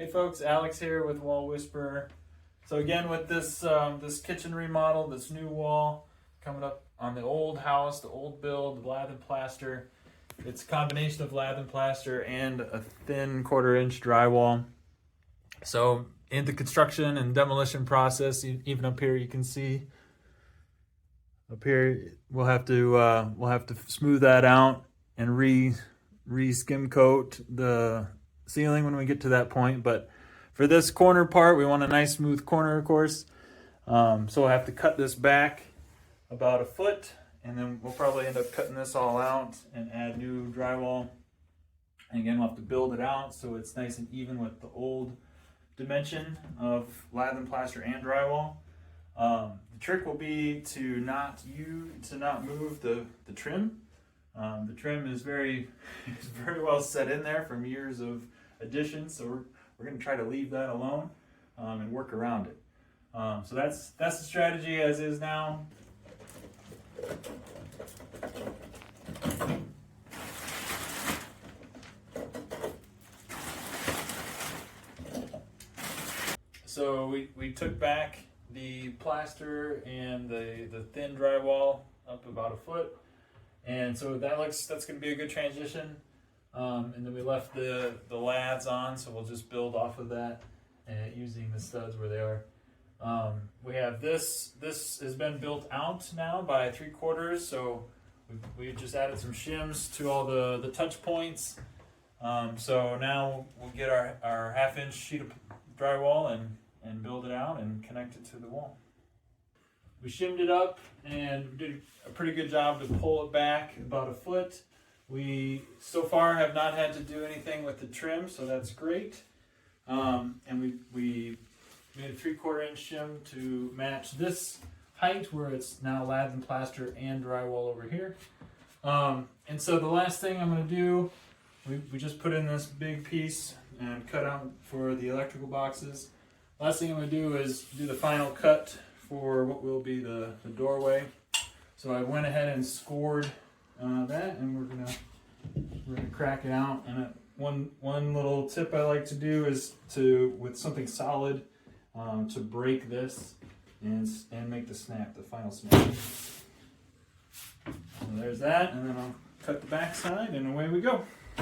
Hey folks, Alex here with Wall Whisperer. So again with this this kitchen remodel, this new wall coming up on the old house, the old build, the lathe and plaster. It's a combination of lathe and plaster and a thin 1/4 inch drywall. So in the construction and demolition process, even up here you can see up here we'll have to smooth that out and re-skim coat the ceiling when we get to that point. But for this corner part, we want a nice smooth corner, of course. So we'll have to cut this back about 1 foot, and then we'll probably end up cutting this all out and add new drywall. And again, we'll have to build it out so it's nice and even with the old dimension of lathe and plaster and drywall. The trick will be to not move the trim. The trim is very well set in there from years of addition, so we're going to try to leave that alone and work around it. So that's the strategy as is now. So we took back the plaster and the thin drywall up about 1 foot, and so that's going to be a good transition. And then we left the laths on, so we'll just build off of that using the studs where they are. We have this has been built out now by 3/4, so we just added some shims to all the touch points. So now we'll get our 1/2 inch sheet of drywall and build it out and connect it to the wall. We shimmed it up and did a pretty good job to pull it back about 1 foot. We so far have not had to do anything with the trim, so that's great. And we made a 3/4 inch shim to match this height where it's now lathe and plaster and drywall over here. And so the last thing I'm going to do, we just put in this big piece and cut out for the electrical boxes. Last thing I'm going to do is do the final cut for what will be the doorway. So I went ahead and scored that, and we're gonna crack it out. And one little tip I like to do is with something solid to break this and make the final snap. So there's that, and then I'll cut the back side, and away we go.